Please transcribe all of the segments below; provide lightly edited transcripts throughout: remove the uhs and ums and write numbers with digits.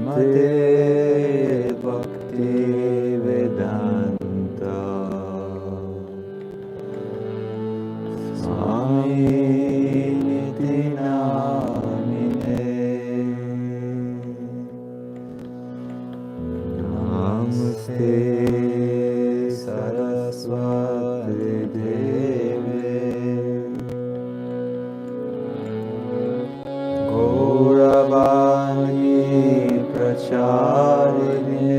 Srimate Bhakti Vedanta Swami Niti Namine Namaste Saraswati Deve Gauravani Pracharine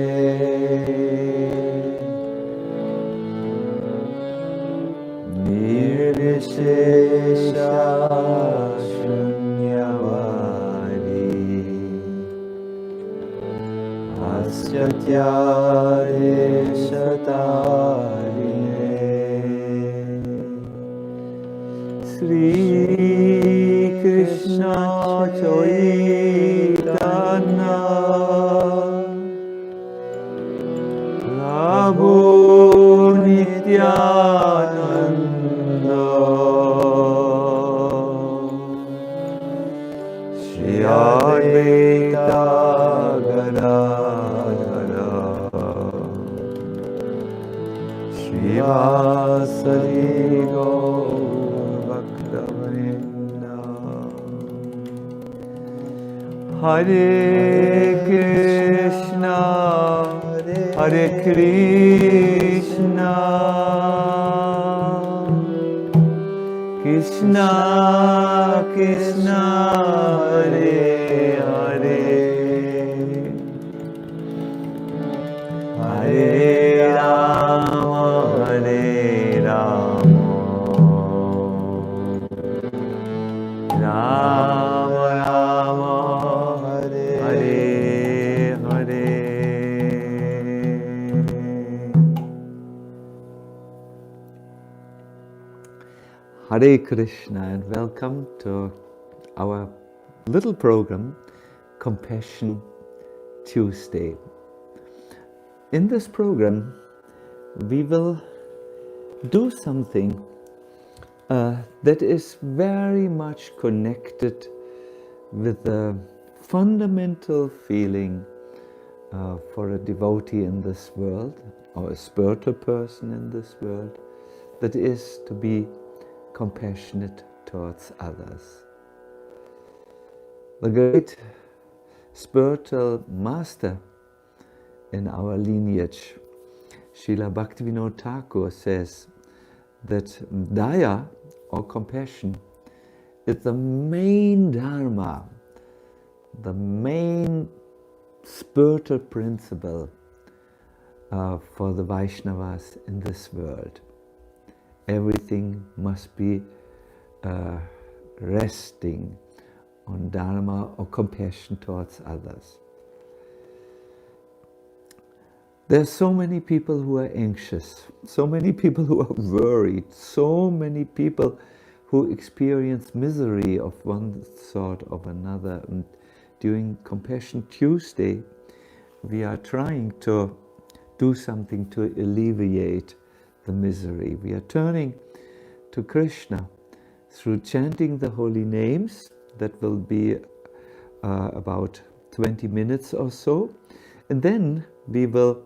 Nirvishesha Shunyavadi Asyatyadeshatarine Sri Krishna Chaitanya Prabhu Nityananda Shri Advaita Gadadhara Srivasadi Gaurabhaktavrindam Hare Krishna Hare Krishna Krishna Krishna Hare Hare Hare Rama Hare Rama Rama Rama Hare Hare Hare Hare Krishna and welcome to our little program Compassion Tuesday. In this program, we will do something that is very much connected with the fundamental feeling for a devotee in this world, or a spiritual person in this world, that is to be compassionate towards others. The great spiritual master in our lineage, Srila Bhaktivinoda Thakur, says that daya, or compassion, is the main dharma, the main spiritual principle for the Vaishnavas in this world. Everything must be resting on dharma or compassion towards others. There are so many people who are anxious, so many people who are worried, so many people who experience misery of one sort or another. And during Compassion Tuesday, we are trying to do something to alleviate the misery. We are turning to Krishna through chanting the holy names. That will be about 20 minutes or so. And then we will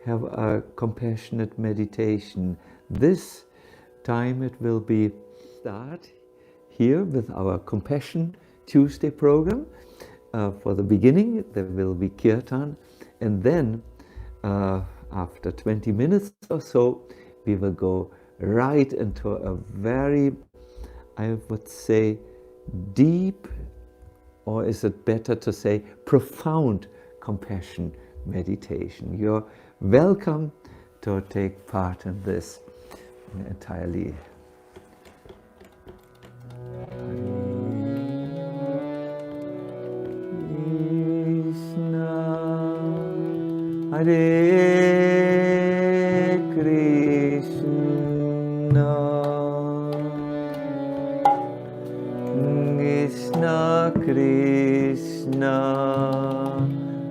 have a compassionate meditation. This time it will be start here with our Compassion Tuesday program. For the beginning, there will be Kirtan, and then after 20 minutes or so, we will go right into a very, I would say, deep, or is it better to say profound compassion meditation. You're welcome to take part in this entirely. Hare Krishna, Krishna Krishna,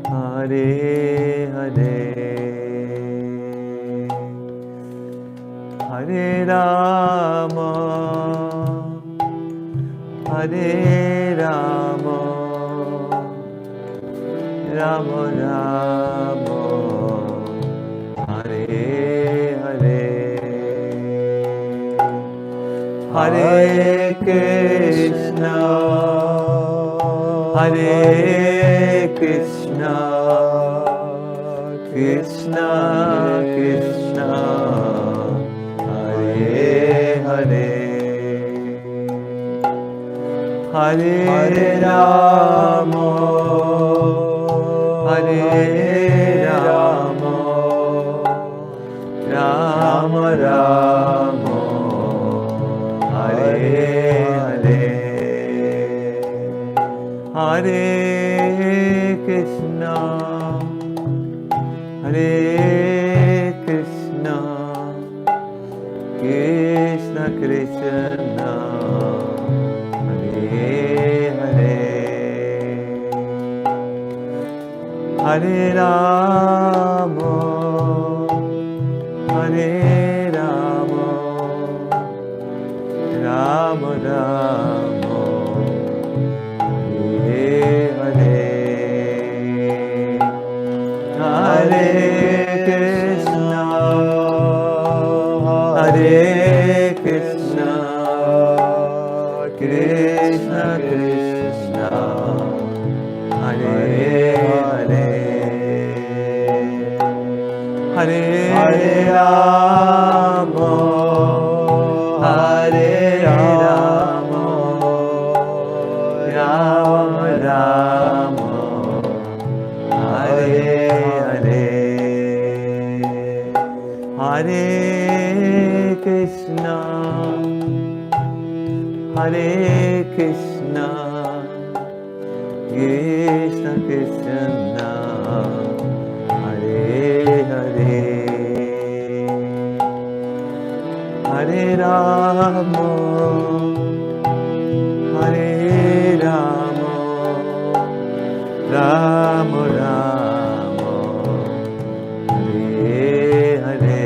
Hare Hare, Hare Rama, Hare Rama, Rama Rama, Hare Hare, Hare Krishna, Hare Krishna, Krishna Krishna, Hare Hare, Hare Rama, Hare Rama, Rama Rama, Hare Hare, Hare Krishna, Hare Krishna, Krishna Krishna, Hare Hare, Hare Rama, Hare Rama, Rama Rama, Hare Hare, Hare Krishna, Hare Krishna, Krishna Krishna, Hare Hare, Hare Rama, Hare Rama, Rama Rama, Hare Hare, Hare Krishna, Hare Krishna, Krishna Krishna, Hare Hare, Hare Rama, Hare Rama, Rama Rama, Hare Hare,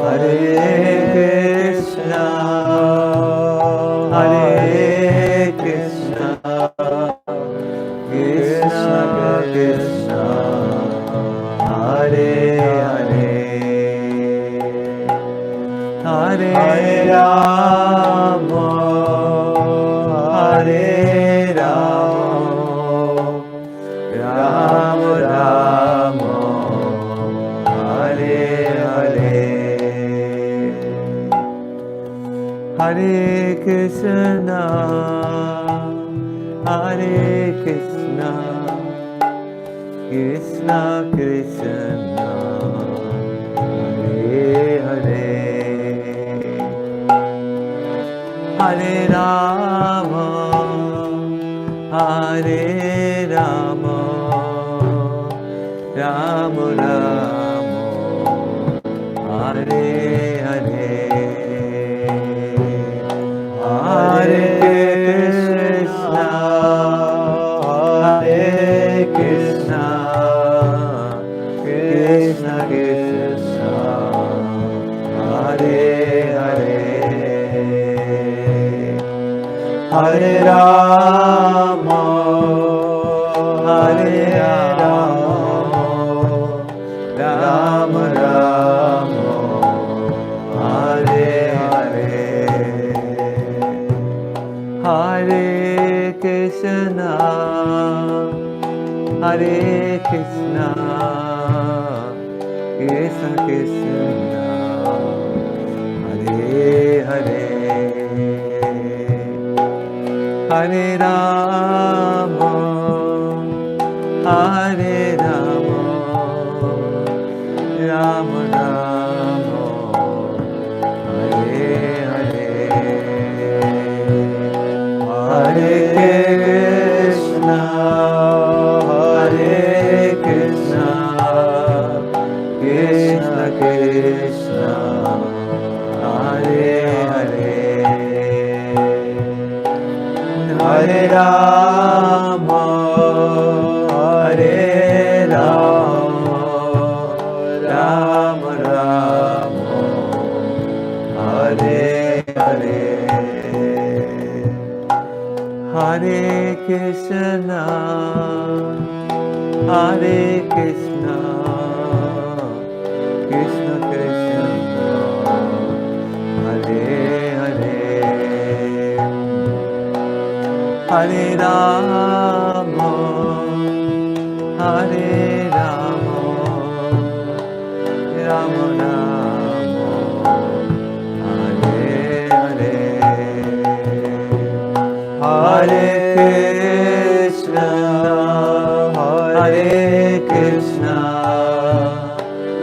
Hare Krishna, Hare Krishna, Krishna Krishna, Hare Hare, Hare Rama, Hare Rama, Rama Rama, Hare Hare, Hare Krishna, Hare Krishna, Krishna Krishna, Hare Hare, Hare Rama, Hare Rama, Rama Rama, Hare Hare, Hare Krishna, Hare Krishna, Krishna Krishna, Hare Hare, Hare Rama, Hare Rama, Rama Rama, Hare Hare, Hare Krishna, Hare Krishna, Krishna Krishna, Hare Hare, Hare Rama, Hare Rama, Rama Rama, Hare Hare, Hare Krishna, Hare Krishna, Krishna Krishna, Hare Hare, Hare Rama, Hare Hare Krishna, Hare Krishna, Krishna Krishna, Hare Hare, Hare Rama, Hare Rama, Rama Rama, Hare Hare, Hare Krishna, Hare Krishna,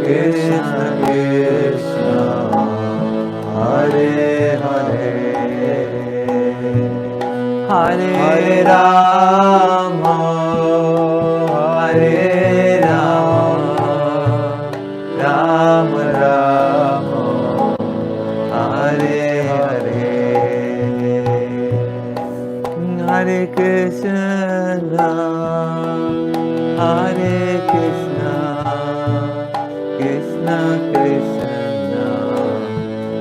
Krishna Krishna, Hare Hare, Hare Rama, Hare Rama, Rama Rama, Hare Hare, Hare Krishna, Hare Krishna, Krishna Krishna,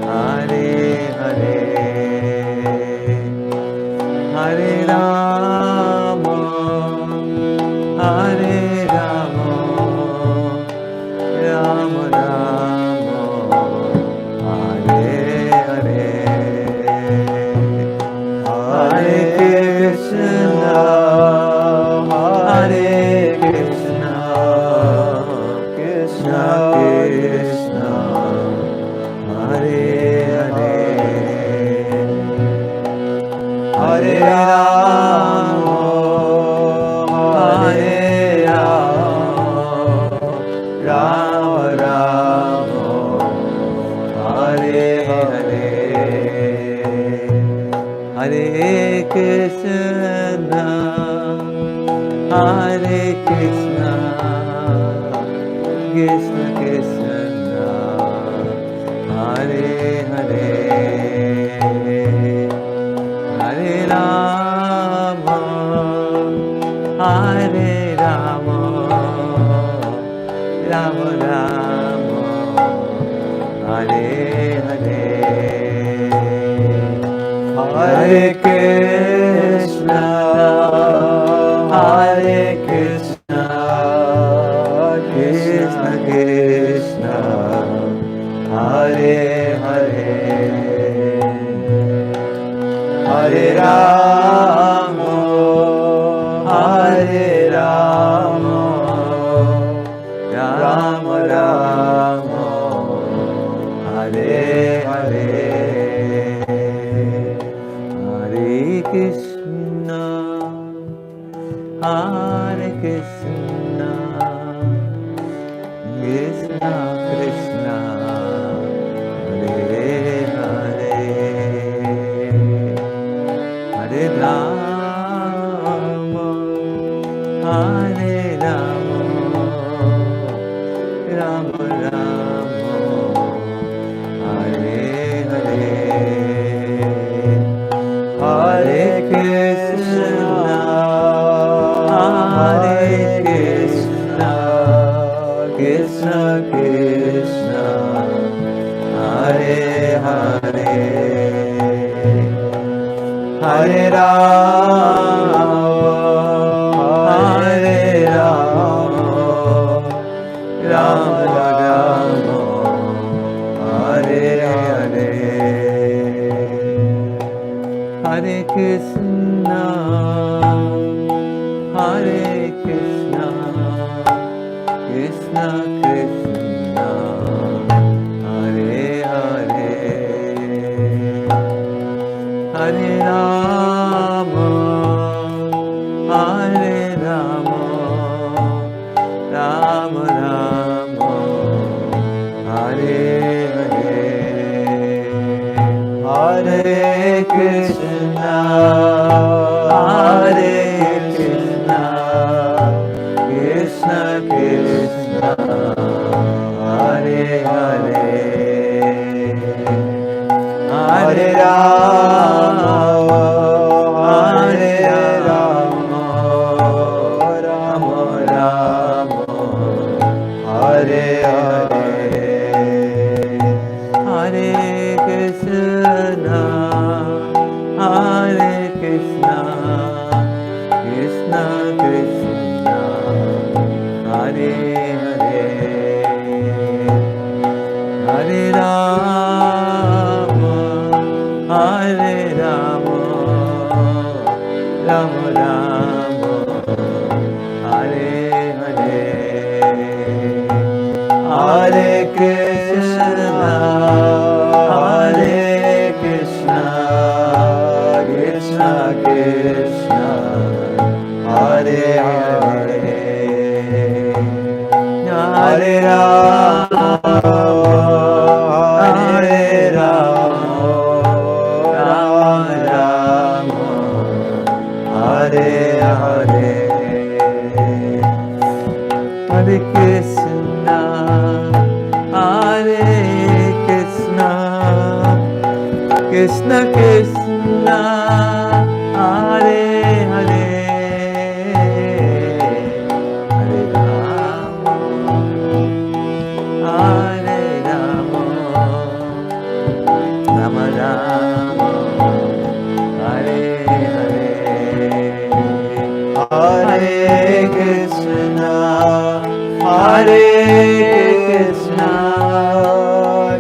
Hare Hare, Hare Rama, Hare Rama, Rama Rama, Hare Hare, Hare Krishna, Hare Krishna, Krishna Krishna, Hare Hare, Hare Rama, Hare Rama, Rama Rama, Hare Hare, Hare Krishna, Hare Krishna, Krishna Krishna, Hare Hare, Hare Rama, Hare Rama, Rama Rama, Hare Hare, Hare Krishna, Hare Krishna, Krishna Krishna, Hare Hare, Hare Rama, Hare Rama, Rama Rama, Hare Hare, Hare Krishna, Hare Krishna, Krishna Krishna, Hare Hare, Hare Rama, Hare Rama, Rama Rama, Hare Hare, Hare Krishna, Hare Krishna, Krishna Krishna, Hare Hare, Hare Rama, Hare Rama, Rama Rama, Hare Hare, Hare Krishna, Hare Krishna, Krishna Krishna, Hare Hare, Hare Rama, Hare Rama, Rama Rama, Hare Hare, Hare Krishna, Hare Krishna, Krishna Krishna, Hare Hare, Hare Rama, Hare Rama, Rama Rama, Hare Hare, Hare Krishna, Krishna Krishna, Hare Hare, Hare Rama, Hare Rama, Rama Rama, Hare Hare, Hare Krishna, Hare Krishna, Krishna Krishna, Hare Hare, Hare Rama, Hare Rama, Rama Rama, Hare Hare, Hare Krishna, Hare Krishna,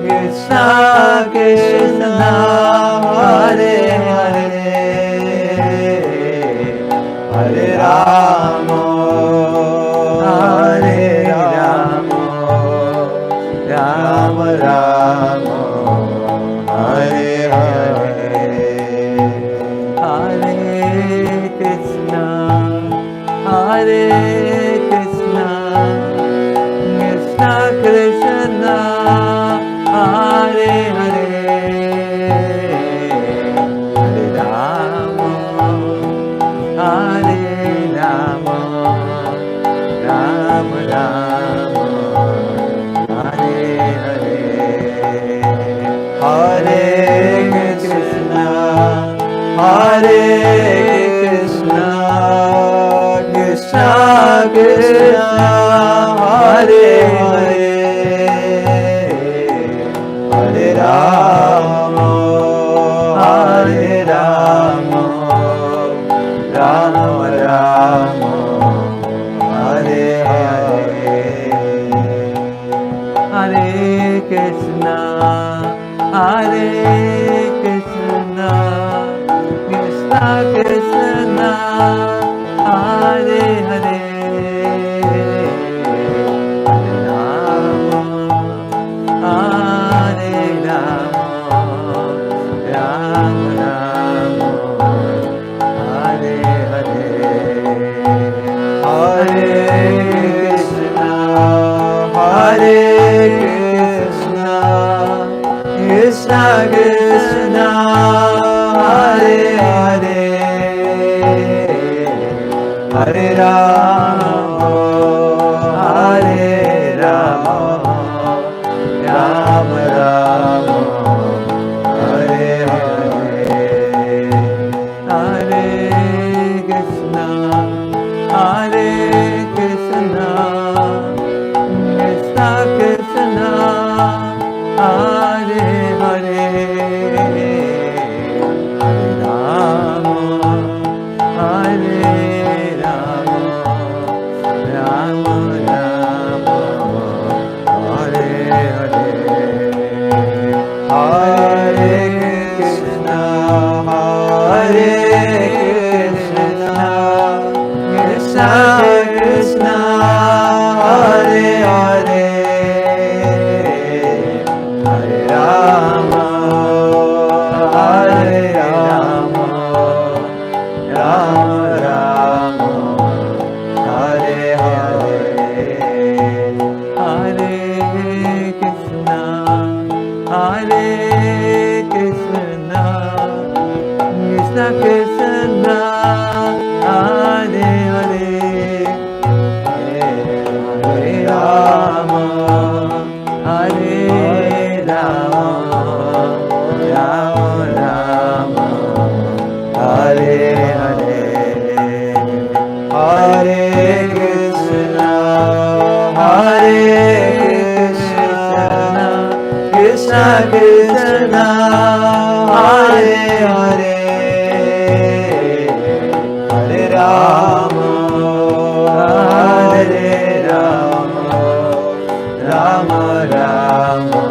Krishna Krishna, Hare Hare, Hare Rama, Hare Rama, Rama Rama, Hare Hare, Hare Krishna, Hare Krishna, Krishna Krishna, Hare Hare, Hare Rama, Hare Rama, Rama Rama, Hare Hare, Hare Krishna, Hare Krishna, Krishna Krishna, Hare Hare, Hare Rama, Hare Rama, Rama Rama, Hare Hare, Hare Krishna, Hare Krishna, Krishna Krishna, Hare Hare, Hare Rama, Hare Rama, Rama Rama, Hare Hare, Hare Krishna, Hare Krishna, Krishna Krishna, Hare Hare, Hare Rama, Hare Rama, Rama Rama, Hare Hare, Hare Krishna, Hare Krishna, Krishna Krishna, Hare Hare, Hare Rama, Hare Rama, Rama Rama, Hare Hare, Hare Krishna, Hare Krishna, Krishna Krishna, Hare Hare, Hare Rama, Hare Rama, Rama Rama, Hare Hare, Hare Krishna, Hare Krishna, Krishna Krishna, Hare Hare, Hare Rama, Hare Rama, Rama Rama,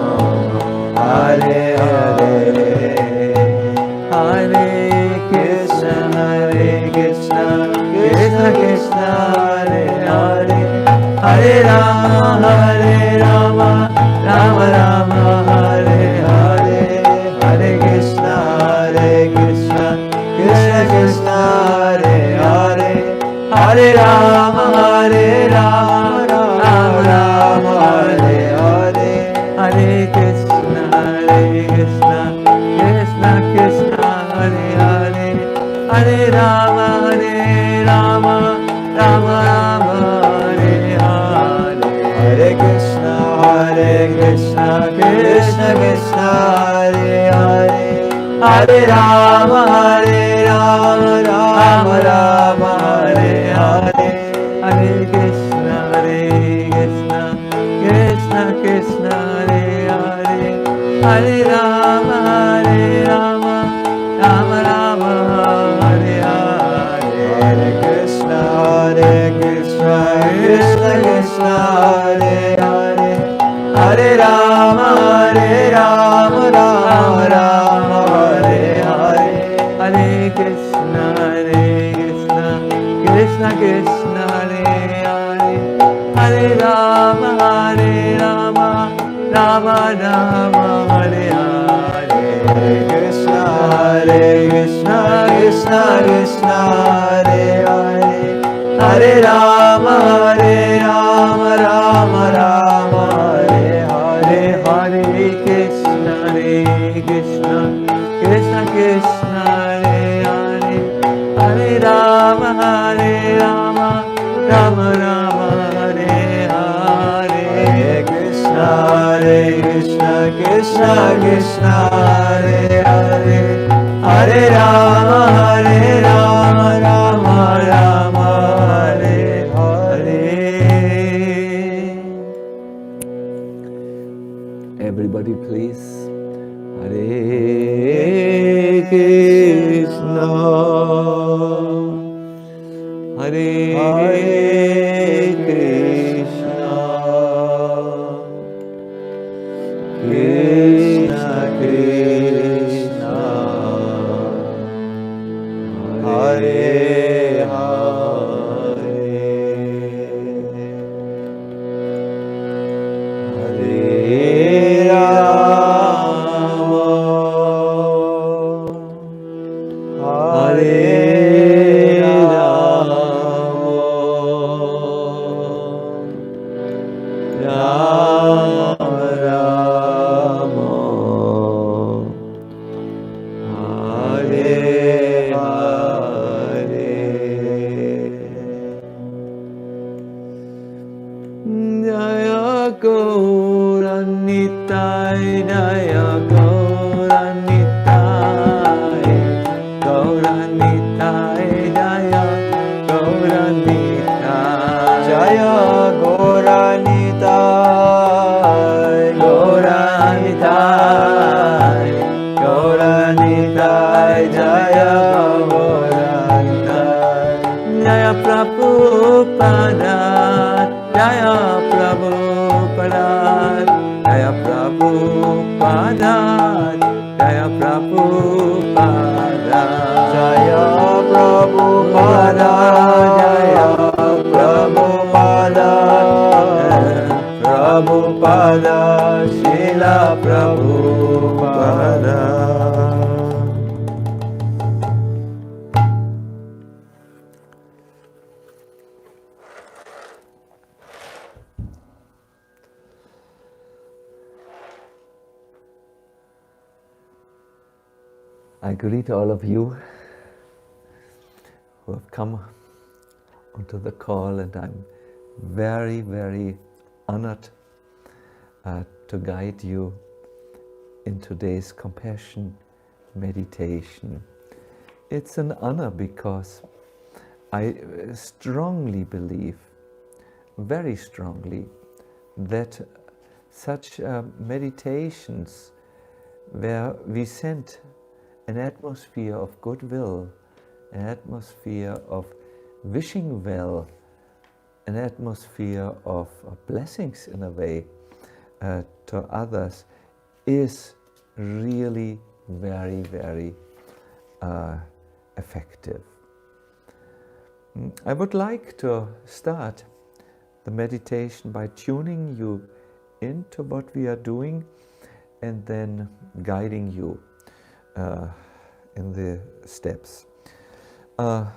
Hare Hare, Hare Krishna, Hare Krishna, Krishna Krishna Hare Hare, Hare Rama Rama Rama Hare Hare, Hare Krishna Krishna Krishna Hare Hare, Hare Rama Rama Rama Hare Hare, Hare Krishna Krishna Krishna Hare Hare, Hare Rama Rama Rama Hare Hare, Hare Krishna Krishna Krishna Hare Hare, Hare Rama Rama Rama Hare Hare, Hare Krishna Krishna Krishna Hare Hare, Hare Rama Rama Rama Hare Hare, Hare Krishna Krishna Krishna Hare Hare, Hare Rama Rama Hare Hare, Hare Krishna Krishna Krishna Hare Hare, Hare Rama Rama Rama Hare Hare, Hare Krishna Krishna Krishna Hare Hare, Hare Rama Rama Hare Hare, Hare Krishna Krishna Krishna Hare Hare, Hare Rama Rama Hare Hare, Hare Krishna Krishna Krishna Hare Hare, Hare Rama Rama Hare Hare. Everybody please. Hare Krishna Hare Krishna Krishna Krishna Hare Hare, Hare Rama Hare Rama Rama Rama Hare Hare, Jaya Gauranitai, Jaya Gauranitai, Gauranitai, Jaya Gauranitai, Jaya Gauranitai, Gauranitai, Gauranitai, Jaya Gauranitai, Jaya Prabhupada, Jaya Prabhupada, Jaya Prabhupada, Jaya Prabhupada, Jaya Prabhupada, Jaya Prabhupada, Prabhupada, Srila Prabhupada. I greet all of you who have come onto the call, and I'm very, very honored to guide you in today's compassion meditation. It's an honor because I strongly believe, very strongly, that such meditations where we send an atmosphere of goodwill, an atmosphere of wishing well, an atmosphere of blessings in a way to others is really very, very effective. I would like to start the meditation by tuning you into what we are doing and then guiding you in the steps. In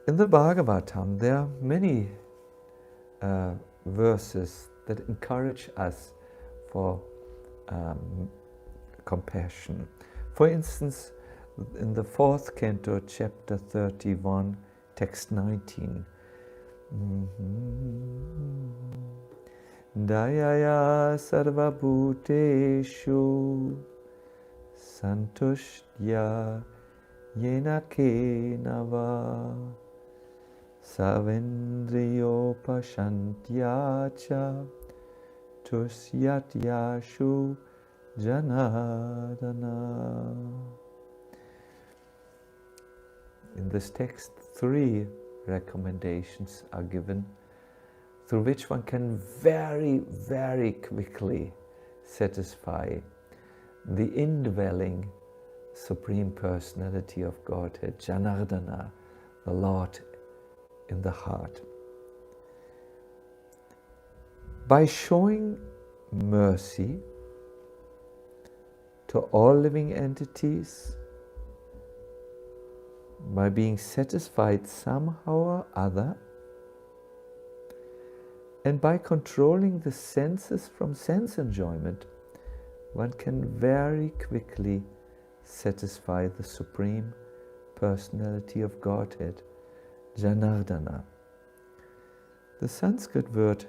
the Bhagavatam, there are many verses that encourage us for compassion. For instance, in the 4th canto, chapter 31, text 19. Dayaya sarva bhuteshu santushtya yena kenava savendriyo pashantyacha tusyatyashu janadana. In this text, 3 recommendations are given through which one can very, very quickly satisfy the indwelling Supreme Personality of Godhead, Janardana, the Lord in the heart. By showing mercy to all living entities, by being satisfied somehow or other, and by controlling the senses from sense enjoyment, one can very quickly satisfy the Supreme Personality of Godhead, Janardana. The Sanskrit word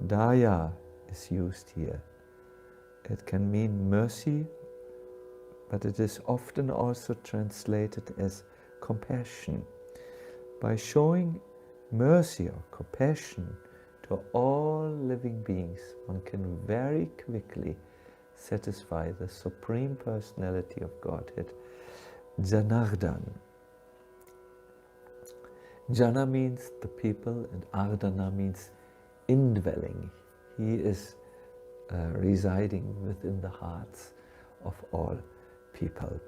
daya is used here. It can mean mercy, but it is often also translated as compassion. By showing mercy or compassion to all living beings, one can very quickly satisfy the Supreme Personality of Godhead, Janardan. Jana means the people and Ardana means indwelling. He is residing within the hearts of all people.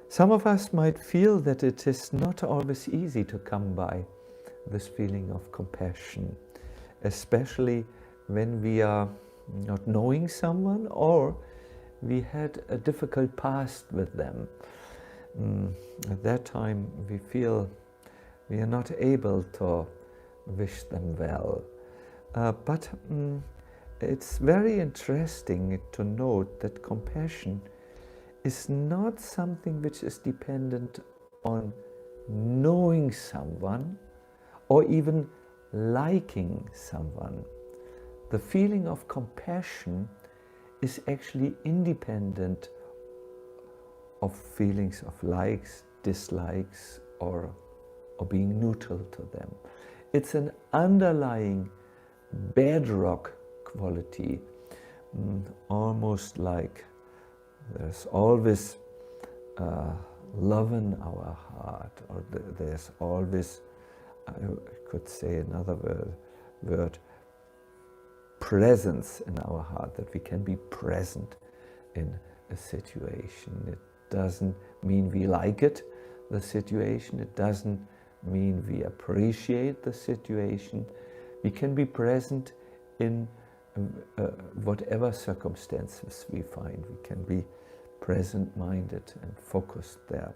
Some of us might feel that it is not always easy to come by this feeling of compassion, especially when we are not knowing someone or we had a difficult past with them. At that time we feel we are not able to wish them well. But it's very interesting to note that compassion is not something which is dependent on knowing someone or even liking someone. The feeling of compassion is actually independent of feelings of likes, dislikes, or being neutral to them. It's an underlying bedrock quality, almost like there's always love in our heart, or there's always, I could say another word, presence in our heart, that we can be present in a situation. It doesn't mean we like it, the situation. It doesn't mean we appreciate the situation. We can be present in whatever circumstances we find. We can be present-minded and focused there.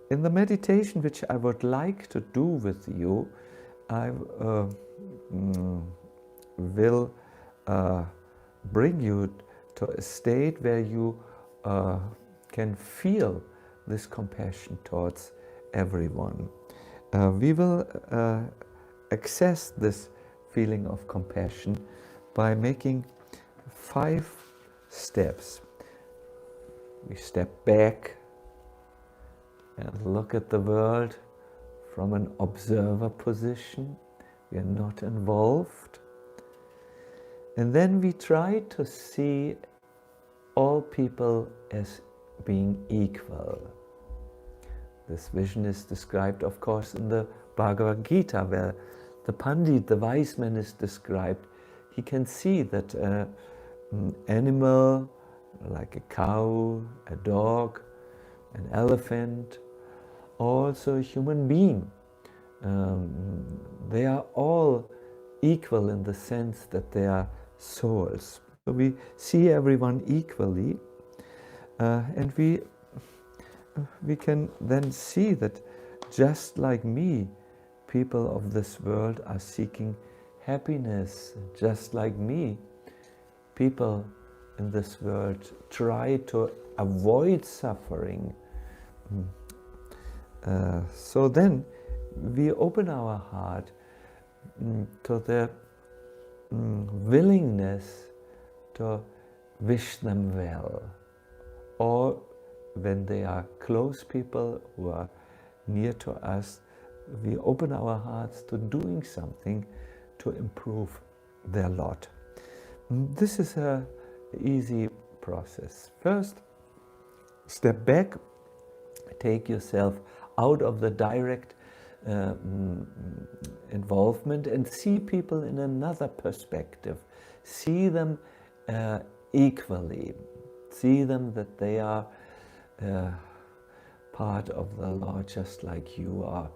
In the meditation which I would like to do with you, I will bring you to a state where you can feel this compassion towards everyone. We will access this feeling of compassion by making 5 steps. We step back and look at the world from an observer position. We are not involved. And then we try to see all people as being equal. This vision is described, of course, in the Bhagavad Gita, where the Pandit, the wise man, is described. He can see that an animal, like a cow, a dog, an elephant, also a human being. They are all equal in the sense that they are souls. So we see everyone equally, and we can then see that just like me, people of this world are seeking happiness. Just like me, people in this world try to avoid suffering. So then we open our heart to the willingness to wish them well, or when they are close people who are near to us, we open our hearts to doing something to improve their lot. This is an easy process. First, step back, take yourself out of the direct involvement and see people in another perspective. See them equally. See them that they are part of the Lord just like you are.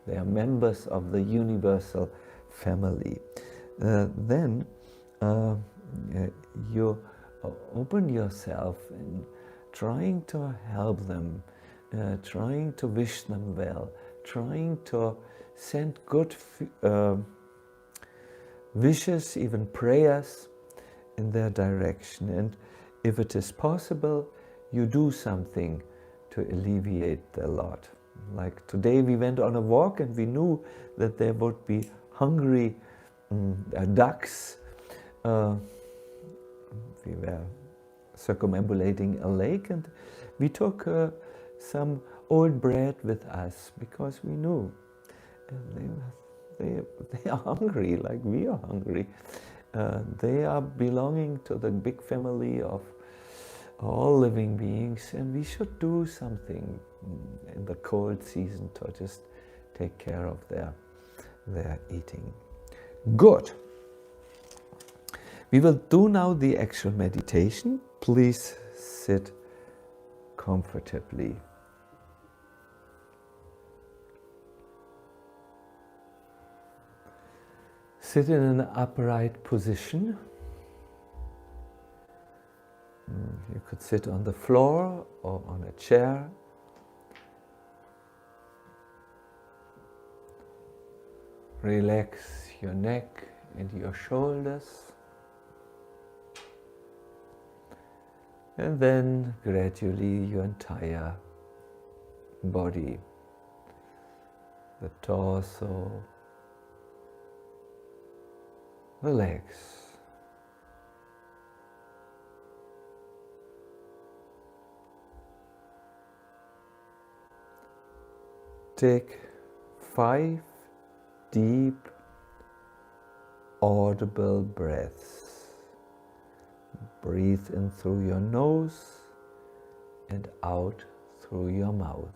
They are members of the universal family. Then you open yourself in trying to help them, trying to wish them well, trying to send good wishes, even prayers in their direction. And if it is possible, you do something to alleviate their lot. Like today we went on a walk and we knew that there would be hungry ducks. We were circumambulating a lake and we took some old bread with us because we knew they are hungry like we are hungry. They are belonging to the big family of all living beings, and we should do something in the cold season to just take care of their eating. Good. We will do now the actual meditation. Please sit comfortably. Sit in an upright position. You could sit on the floor or on a chair. Relax your neck and your shoulders. And then gradually your entire body, the torso, the legs. Take 5 deep, audible breaths. Breathe in through your nose and out through your mouth.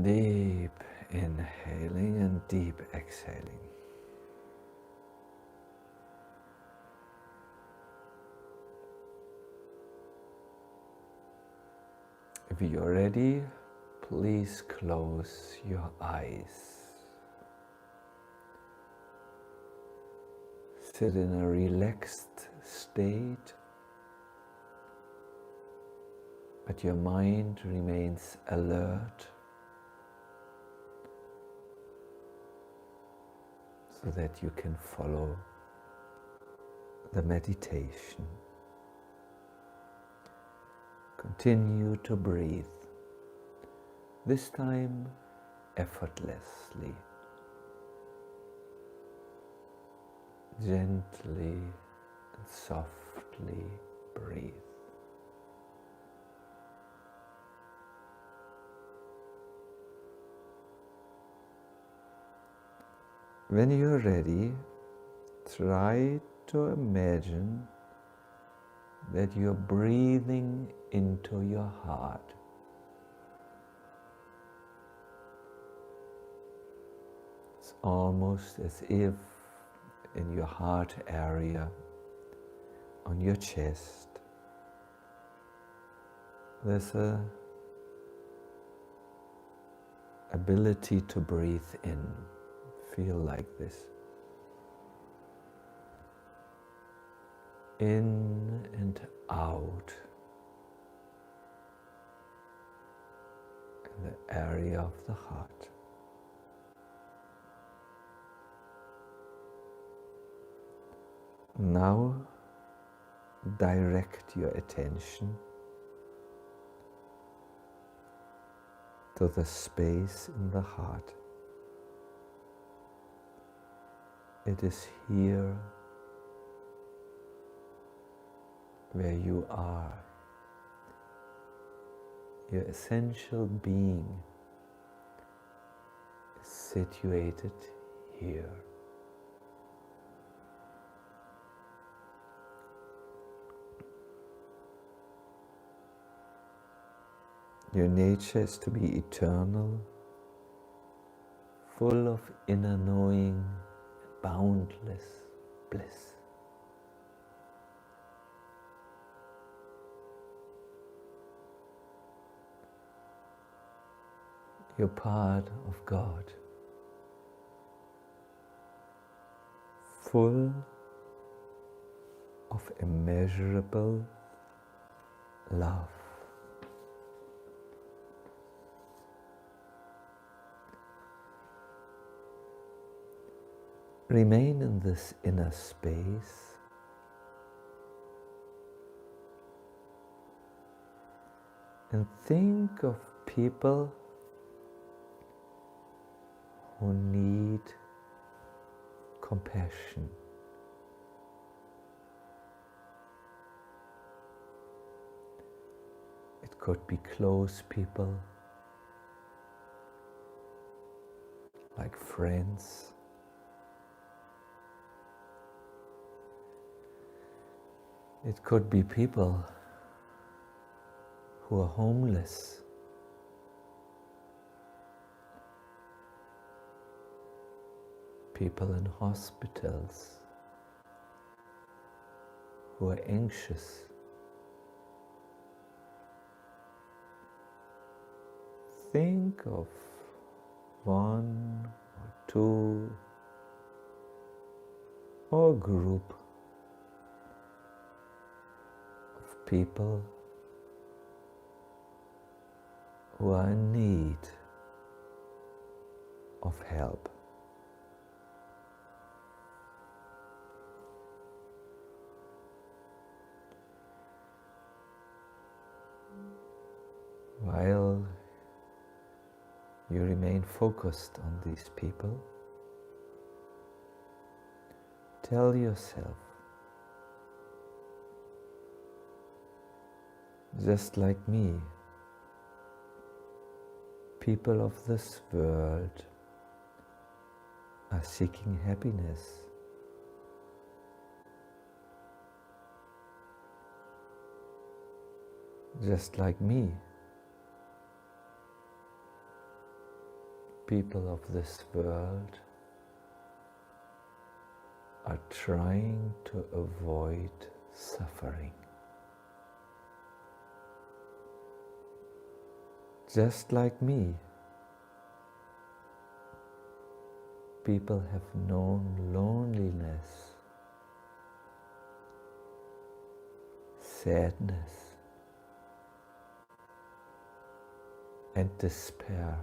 Deep inhaling and deep exhaling. If you're ready, please close your eyes. Sit in a relaxed state, but your mind remains alert, so that you can follow the meditation. Continue to breathe, this time effortlessly, gently and softly breathe. when you're ready, try to imagine that you're breathing into your heart. It's almost as if in your heart area, on your chest, there's a ability to breathe in. Feel like this. In and out in the area of the heart. Now direct your attention to the space in the heart. It is here where you are. Your essential being is situated here. Your nature is to be eternal, full of inner knowing, boundless bliss. You're part of God, full of immeasurable love. Remain in this inner space and think of people who need compassion. It could be close people, like friends. It could be people who are homeless. People in hospitals who are anxious. Think of one or two or a group of people who are in need of help. While you remain focused on these people, tell yourself, just like me, people of this world are seeking happiness. Just like me, people of this world are trying to avoid suffering. Just like me, people have known loneliness, sadness, and despair.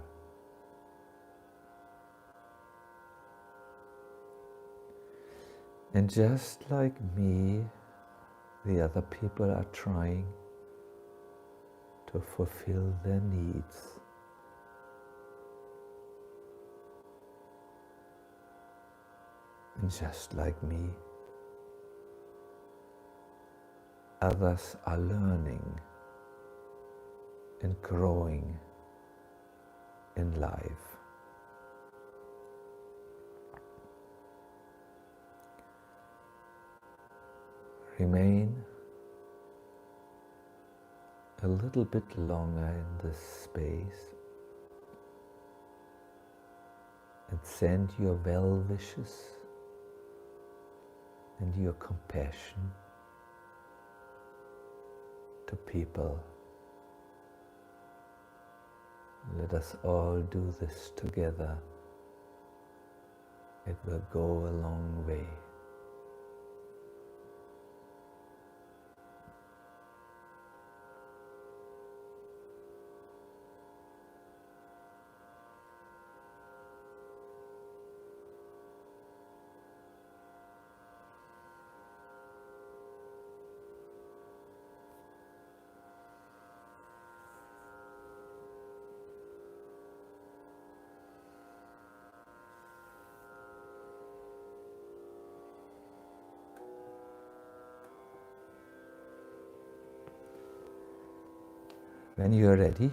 And just like me, the other people are trying to fulfill their needs. And just like me, others are learning and growing in life. remain a little bit longer in this space and send your well wishes and your compassion to people. Let us all do this together. It will go a long way. When you are ready,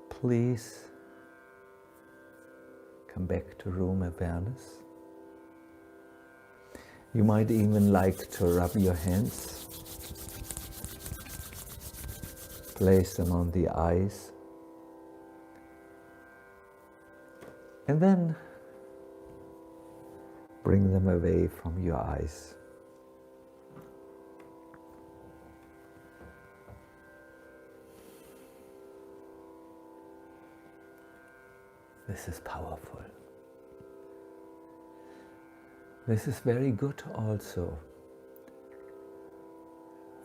please come back to room awareness. You might even like to rub your hands, place them on the eyes, and then bring them away from your eyes. This is powerful. This is very good also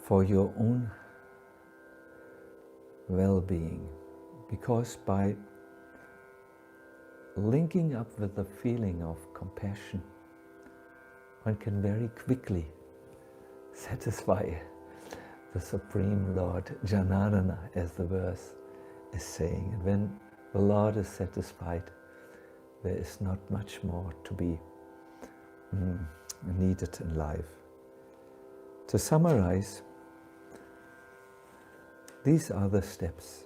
for your own well-being, because by linking up with the feeling of compassion, one can very quickly satisfy the Supreme Lord Janardana, as the verse is saying. And when the Lord is satisfied, there is not much more to be needed in life. To summarize, these are the steps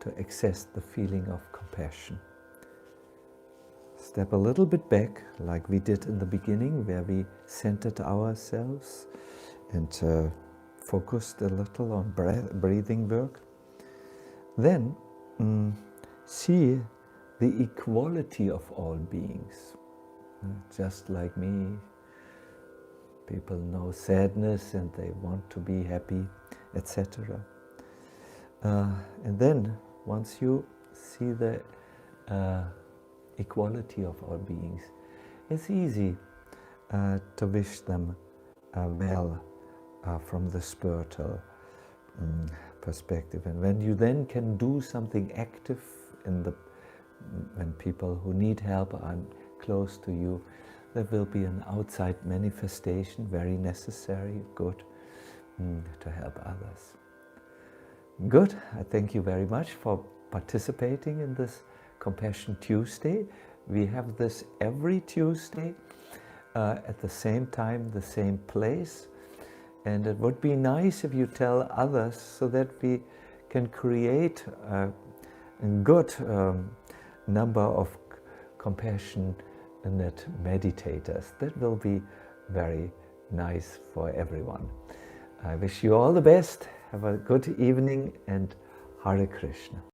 to access the feeling of compassion. Step a little bit back, like we did in the beginning, where we centered ourselves and focused a little on breathing work. Then see the equality of all beings. Just like me, people know sadness and they want to be happy, etc. And then, once you see the equality of all beings, it's easy to wish them well from the spiritual perspective. And when you then can do something active when people who need help are close to you, there will be an outside manifestation, very necessary, good, to help others. Good, I thank you very much for participating in this Compassion Tuesday. We have this every Tuesday at the same time, the same place. And it would be nice if you tell others so that we can create a good number of compassionate meditators. That will be very nice for everyone. I wish you all the best. Have a good evening and Hare Krishna.